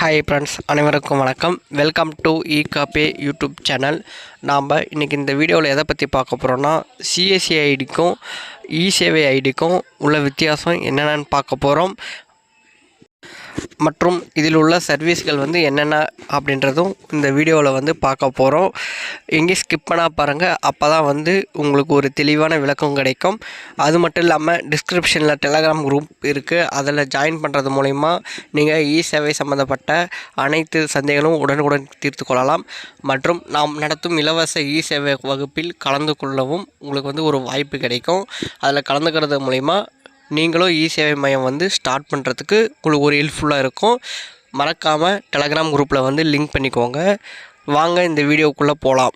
Hi friends, அனைவருக்கும் வணக்கம். Welcome to இகாபே யூடியூப் சேனல். நாம் இன்றைக்கி இந்த வீடியோவில் எதை பற்றி பார்க்க போகிறோன்னா, சிஎஸ்சி ஐடிக்கும் இசேவை ஐடிக்கும் உள்ள வித்தியாசம் என்னென்னு பார்க்க போகிறோம். மற்றும் இதில் உள்ள சர்வீஸ்கள் என்னென்ன அப்படின்றதும் இந்த வீடியோவில் பார்க்க போகிறோம். எங்கேயும் ஸ்கிப் பண்ணால் பாருங்கள், அப்போ தான் உங்களுக்கு ஒரு தெளிவான விளக்கம் கிடைக்கும். அது மட்டும் இல்லாமல் டிஸ்கிரிப்ஷனில் டெலகிராம் குரூப் இருக்குது. அதில் ஜாயின் பண்ணுறது மூலிமா நீங்கள் இசேவை சம்மந்தப்பட்ட அனைத்து சந்தேகங்களும் உடனுக்குடன் தீர்த்து கொள்ளலாம். மற்றும் நாம் நடத்தும் இலவச இசேவை வகுப்பில் கலந்து கொள்ளவும் உங்களுக்கு ஒரு வாய்ப்பு கிடைக்கும். அதில் கலந்துக்கிறது மூலிமா நீங்களும் இசேவை மையம் ஸ்டார்ட் பண்ணுறதுக்கு உங்களுக்கு ஒரு ஹெல்ப்ஃபுல்லாக இருக்கும். மறக்காமல் டெலகிராம் குரூப்பில் லிங்க் பண்ணிக்கோங்க. வாங்க இந்த வீடியோக்குள்ளே போகலாம்.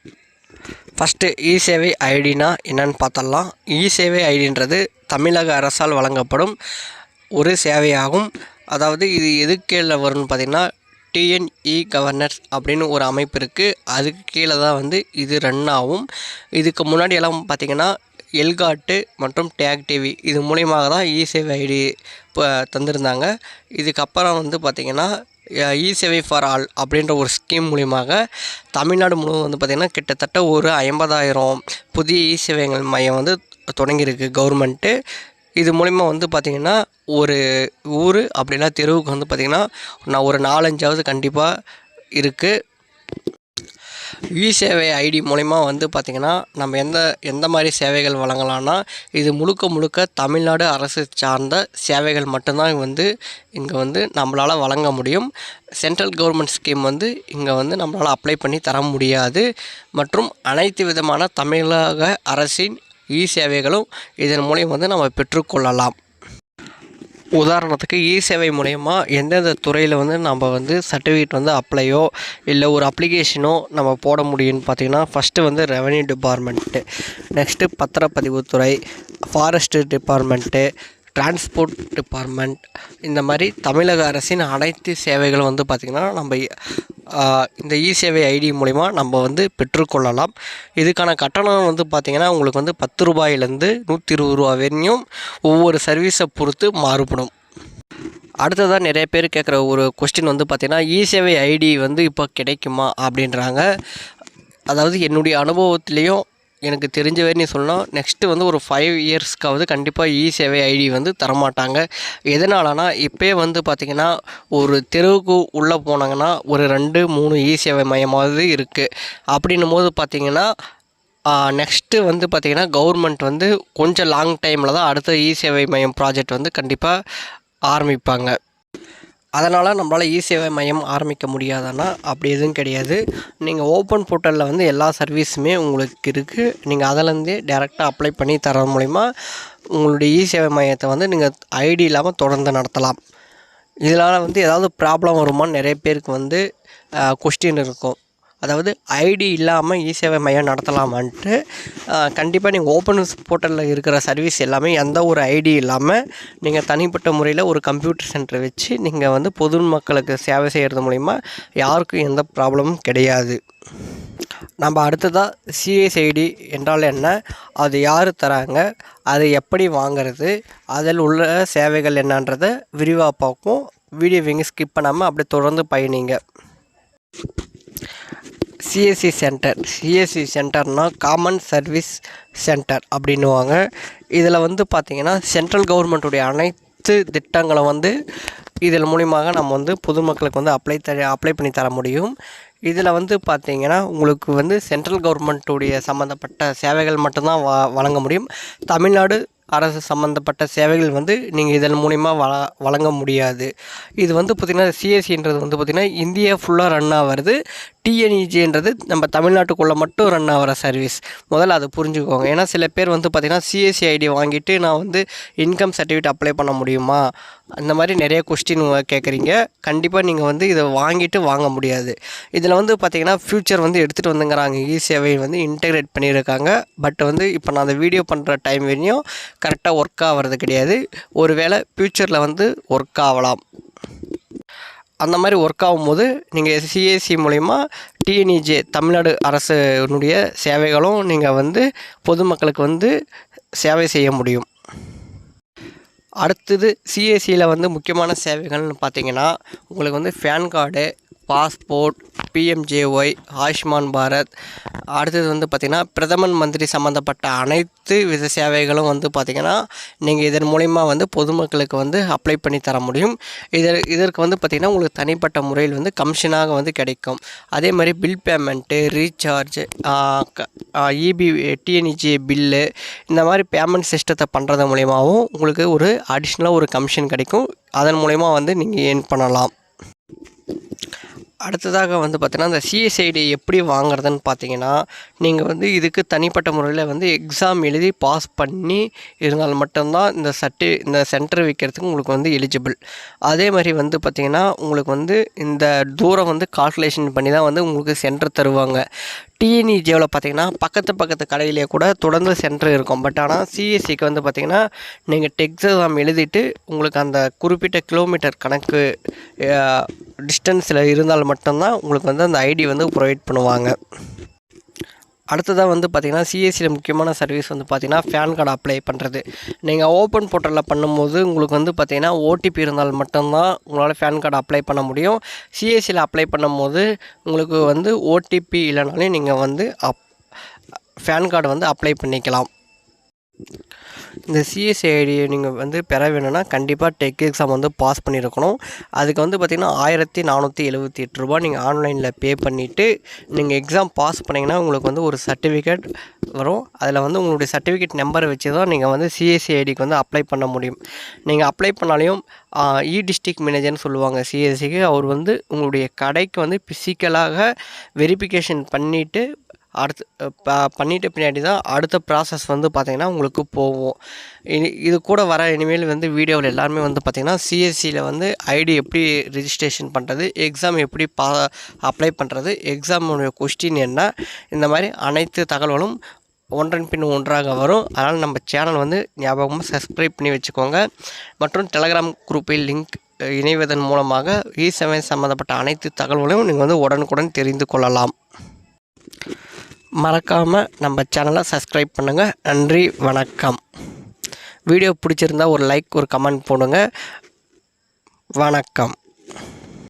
ஃபஸ்ட்டு இசேவை ஐடினா என்னென்னு பார்த்தலாம். இசேவை ஐடின்றது தமிழக அரசால் வழங்கப்படும் ஒரு சேவையாகும். அதாவது இது எதுக்கு கீழே வரும்னு பார்த்திங்கன்னா, டிஎன்இ கவர்னர்ஸ் அப்படின்னு ஒரு அமைப்பு இருக்குது. அதுக்கு கீழே தான் இது ரன் ஆகும். இதுக்கு முன்னாடி எல்லாம் பார்த்திங்கன்னா எல்காட்டு மற்றும் டேக் டிவி இது மூலியமாக தான் இசேவை ஐடி இப்போ தந்திருந்தாங்க. இதுக்கப்புறம் பார்த்திங்கன்னா இசேவை ஃபார் ஆல் அப்படின்ற ஒரு ஸ்கீம் மூலியமாக தமிழ்நாடு முழுவதும் பார்த்திங்கன்னா கிட்டத்தட்ட ஒரு 50,000 புதிய இசேவைகள் மையம் தொடங்கியிருக்கு கவர்மெண்ட்டு. இது மூலிமா பார்த்திங்கன்னா ஒரு ஊர் அப்படின்னா தெருவுக்கு பார்த்திங்கன்னா நான் ஒரு 4-5 கண்டிப்பாக இருக்குது. இசேவை ஐடி மூலிமா பார்த்திங்கன்னா நம்ம எந்த மாதிரி சேவைகள் வழங்கலாம்னா, இது முழுக்க தமிழ்நாடு அரசு சார்ந்த சேவைகள் மட்டும்தான் இங்கே நம்மளால் வழங்க முடியும். சென்ட்ரல் கவர்மெண்ட் ஸ்கீம் இங்கே நம்மளால் அப்ளை பண்ணி தர முடியாது. மற்றும் அனைத்து விதமான தமிழக அரசின் இசேவைகளும் இதன் மூலியம் நம்ம பெற்றுக்கொள்ளலாம். உதாரணத்துக்கு இசேவை மூலயமா எந்தெந்த துறையில் நம்ம சர்டிஃபிகேட் அப்ளையோ இல்லை ஒரு அப்ளிகேஷனோ நம்ம போட முடியும்னு பார்த்திங்கன்னா, ஃபஸ்ட்டு ரெவன்யூ டிபார்ட்மெண்ட்டு, நெக்ஸ்ட்டு பத்திரப்பதிவுத்துறை, ஃபாரஸ்ட் டிபார்ட்மெண்ட்டு, டிரான்ஸ்போர்ட் டிபார்ட்மெண்ட், இந்த மாதிரி தமிழக அரசின் அனைத்து சேவைகளும் பார்த்திங்கன்னா நம்ம இந்த இசேவை ஐடி மூலிமா நம்ம பெற்றுக்கொள்ளலாம். இதுக்கான கட்டணம் பார்த்திங்கன்னா உங்களுக்கு 10 ரூபாயிலேருந்து 120 ரூபா வரையும் ஒவ்வொரு சர்வீஸை பொறுத்து மாறுபடும். அடுத்ததாக நிறைய பேர் கேட்குற ஒரு கொஸ்டின் பார்த்திங்கன்னா, இசேவை ஐடி இப்போ கிடைக்குமா அப்படின்றாங்க. அதாவது என்னுடைய அனுபவத்துலேயும் எனக்கு தெரிஞ்ச வரையும் சொல்லணும், நெக்ஸ்ட்டு ஒரு 5 இயர்ஸ்க்காவது கண்டிப்பாக இசேவை ஐடி தரமாட்டாங்க. எதனாலனா, இப்போயே பார்த்திங்கன்னா ஒரு தெருவுக்கு உள்ளே போனாங்கன்னா ஒரு 2-3 இசேவை மையமாவது இருக்குது. அப்படின்னும் போது பார்த்திங்கன்னா நெக்ஸ்ட்டு பார்த்திங்கன்னா கவர்மெண்ட் கொஞ்சம் லாங் டைமில் தான் அடுத்த இசேவை மையம் ப்ராஜெக்ட் கண்டிப்பாக ஆரம்பிப்பாங்க. அதனால் நம்மளால் இசேவை மையம் ஆரம்பிக்க முடியாதுன்னா அப்படி எதுவும் கிடையாது. நீங்கள் ஓப்பன் போர்ட்டலில் எல்லா சர்வீஸுமே உங்களுக்கு இருக்குது. நீங்கள் அதிலேருந்தே டேரெக்டாக அப்ளை பண்ணி தர மூலிமா உங்களுடைய இசேவை மையத்தை நீங்கள் ஐடி இல்லாமல் தொடர்ந்து நடத்தலாம். இதனால் ஏதாவது ப்ராப்ளம் வருமானு நிறைய பேருக்கு கொஸ்டின் இருக்கும். அதாவது ஐடி இல்லாமல் இசேவை மையம் நடத்தலாமான்ட்டு. கண்டிப்பாக நீங்கள் ஓப்பன் போர்ட்டலில் இருக்கிற சர்வீஸ் எல்லாமே எந்த ஒரு ஐடி இல்லாமல் நீங்கள் தனிப்பட்ட முறையில் ஒரு கம்ப்யூட்டர் சென்டரை வச்சு நீங்கள் பொதுமக்களுக்கு சேவை செய்கிறது மூலிமா யாருக்கும் எந்த ப்ராப்ளமும் கிடையாது. நம்ம அடுத்ததாக சிஎஸ்ஐடி என்றால் என்ன, அது யார் தராங்க, அது எப்படி வாங்கிறது, அதில் உள்ள சேவைகள் என்னன்றதை விரிவாக பார்ப்போம். வீடியோவை ஸ்கிப் பண்ணாமல் அப்படியே தொடர்ந்து பயணிங்க. சிஎஸ்சி சென்டர்னால் காமன் சர்வீஸ் சென்டர் அப்படின்னுவாங்க. இதில் பார்த்திங்கன்னா சென்ட்ரல் கவர்மெண்ட்டுடைய அனைத்து திட்டங்களை இதில் மூலியமாக நம்ம பொதுமக்களுக்கு அப்ளை பண்ணி தர முடியும். இதில் பார்த்திங்கன்னா உங்களுக்கு சென்ட்ரல் கவர்மெண்ட்டுடைய சம்மந்தப்பட்ட சேவைகள் மட்டும்தான் வழங்க முடியும். தமிழ்நாடு அரசு சம்மந்தப்பட்ட சேவைகள் நீங்கள் இதன் மூலிமா வழங்க முடியாது. இது பார்த்திங்கன்னா சிஎஸ்சின்றது பார்த்திங்கன்னா இந்தியா ஃபுல்லாக ரன் ஆகிறது. டிஎன்இஜின்றது நம்ம தமிழ்நாட்டுக்குள்ளே மட்டும் ரன் ஆகிற சர்வீஸ். முதல்ல அதை புரிஞ்சுக்கோங்க. ஏன்னா சில பேர் பார்த்திங்கன்னா சிஎஸ்சி ஐடி வாங்கிட்டு நான் இன்கம் சர்டிஃபிகேட் அப்ளை பண்ண முடியுமா, அந்த மாதிரி நிறைய கொஸ்டின் கேட்குறீங்க. கண்டிப்பாக நீங்கள் இதை வாங்கிட்டு வாங்க முடியாது. இதில் பார்த்திங்கன்னா ஃப்யூச்சர் எடுத்துகிட்டு வந்துங்கிறாங்க. இசேவை இன்டெகிரேட் பண்ணியிருக்காங்க. பட் இப்போ நான் அந்த வீடியோ பண்ணுற டைம் வரையும் கரெக்டாக ஒர்க் ஆகிறது கிடையாது. ஒருவேளை ஃப்யூச்சரில் ஒர்க் ஆகலாம். அந்த மாதிரி ஒர்க் ஆகும்போது நீங்கள் சிஎஸ்சி மூலிமா டிஎன்இஜே தமிழ்நாடு அரசுனுடைய சேவைகளும் நீங்கள் பொதுமக்களுக்கு சேவை செய்ய முடியும். அடுத்தது சிஎஸ்சியில் வந்து முக்கியமான சேவைகள்னு பார்த்தீங்கன்னா உங்களுக்கு வந்து PAN card, passport, PMJAY, Ayushman Bharat, அடுத்தது வந்து பார்த்திங்கன்னா பிரதமன் மந்திரி சம்மந்தப்பட்ட அனைத்து வித சேவைகளும் வந்து பார்த்திங்கன்னா நீங்கள் இதன் மூலிமா வந்து பொதுமக்களுக்கு வந்து அப்ளை பண்ணி தர முடியும். இதற்கு வந்து பார்த்திங்கன்னா உங்களுக்கு தனிப்பட்ட முறையில் வந்து கமிஷனாக வந்து கிடைக்கும். அதே மாதிரி bill payment, recharge, EB, TNEG bill, இந்த மாதிரி பேமெண்ட் சிஸ்டத்தை பண்ணுறது மூலிமாவும் உங்களுக்கு ஒரு அடிஷ்னலாக ஒரு கமிஷன் கிடைக்கும். அதன் மூலிமா வந்து நீங்கள் ஏர்ன் பண்ணலாம். அடுத்ததாக வந்து பார்த்திங்கன்னா இந்த சிஎஸ்ஐடி எப்படி வாங்குறதுன்னு பார்த்தீங்கன்னா நீங்கள் வந்து இதுக்கு தனிப்பட்ட முறையில் வந்து எக்ஸாம் எழுதி பாஸ் பண்ணி இருந்தால் மட்டும்தான் இந்த சென்டர் வைக்கிறதுக்கு உங்களுக்கு வந்து எலிஜிபிள். அதே மாதிரி வந்து பார்த்திங்கன்னா உங்களுக்கு வந்து இந்த தூரம் வந்து கால்குலேஷன் பண்ணி தான் வந்து உங்களுக்கு சென்டர் தருவாங்க. டிஎன்இஜியில் பார்த்திங்கன்னா பக்கத்து கடையிலே கூட தொடர்ந்து சென்டர் இருக்கும். பட் ஆனால் சிஎஸ்சிக்கு வந்து பார்த்திங்கன்னா நீங்கள் டெக்ஸ்ட் எக்ஸாம் எழுதிட்டு உங்களுக்கு அந்த குறிப்பிட்ட கிலோமீட்டர் கணக்கு டிஸ்டன்ஸில் இருந்தால் மட்டும்தான் உங்களுக்கு வந்து அந்த ஐடி வந்து ப்ரொவைட் பண்ணுவாங்க. அடுத்ததாக வந்து பார்த்திங்கன்னா சிஎஸ்சியில் முக்கியமான சர்வீஸ் வந்து பார்த்திங்கன்னா பேன் கார்டு அப்ளை பண்ணுறது. நீங்கள் ஓப்பன் போர்ட்டலில் பண்ணும்போது உங்களுக்கு வந்து பார்த்திங்கன்னா ஓடிபி இருந்தால் மட்டும்தான் உங்களால் பேன் கார்டு அப்ளை பண்ண முடியும். சிஎஸ்சியில் அப்ளை பண்ணும்போது உங்களுக்கு வந்து ஓடிபி இல்லைனாலும் நீங்கள் வந்து பேன் கார்டு வந்து அப்ளை பண்ணிக்கலாம். இந்த சிஎஸ்சி ஐடியை நீங்கள் வந்து பெற வேணும்னா கண்டிப்பாக டெக் எக்ஸாம் வந்து பாஸ் பண்ணியிருக்கணும். அதுக்கு வந்து பார்த்திங்கன்னா 1478 ரூபா நீங்கள் ஆன்லைனில் பே பண்ணிவிட்டு நீங்கள் எக்ஸாம் பாஸ் பண்ணிங்கன்னா உங்களுக்கு வந்து ஒரு சர்டிஃபிகேட் வரும். அதில் வந்து உங்களுடைய சர்டிஃபிகேட் நம்பரை வச்சு தான் நீங்கள் வந்து சிஎஸ்சி ஐடிக்கு வந்து அப்ளை பண்ண முடியும். நீங்கள் அப்ளை பண்ணாலையும் டிஸ்ட்ரிக்ட் மேனேஜர்னு சொல்லுவாங்க சிஎஸ்சிக்கு. அவர் வந்து உங்களுடைய கடைக்கு வந்து ஃபிசிக்கலாக வெரிஃபிகேஷன் பண்ணிவிட்டு பண்ணிட்ட பின்னாடி தான் அடுத்த ப்ராசஸ் வந்து பார்த்திங்கன்னா உங்களுக்கு போகும். இது கூட வர இனிமேல் வந்து வீடியோவில் எல்லாருமே வந்து பார்த்திங்கன்னா சிஎஸ்சியில் வந்து ஐடி எப்படி ரிஜிஸ்ட்ரேஷன் பண்ணுறது, எக்ஸாம் எப்படி அப்ளை பண்ணுறது, எக்ஸாமுடைய கொஸ்டின் என்ன, இந்த மாதிரி அனைத்து தகவல்களும் ஒன்றன் பின் ஒன்றாக வரும். அதனால் நம்ம சேனல் வந்து ஞாபகமாக சப்ஸ்கிரைப் பண்ணி வச்சுக்கோங்க. மற்றும் டெலகிராம் குரூப்பில் லிங்க் இணைவதன் மூலமாக இ-சேவை சம்மந்தப்பட்ட அனைத்து தகவல்களையும் நீங்கள் வந்து உடனுக்குடன் தெரிந்து கொள்ளலாம். மறக்காமல் நம்ம சேனலை சப்ஸ்கிரைப் பண்ணுங்கள். நன்றி, வணக்கம். வீடியோ பிடிச்சிருந்தால் ஒரு லைக், ஒரு கமெண்ட் போடுங்க. வணக்கம்.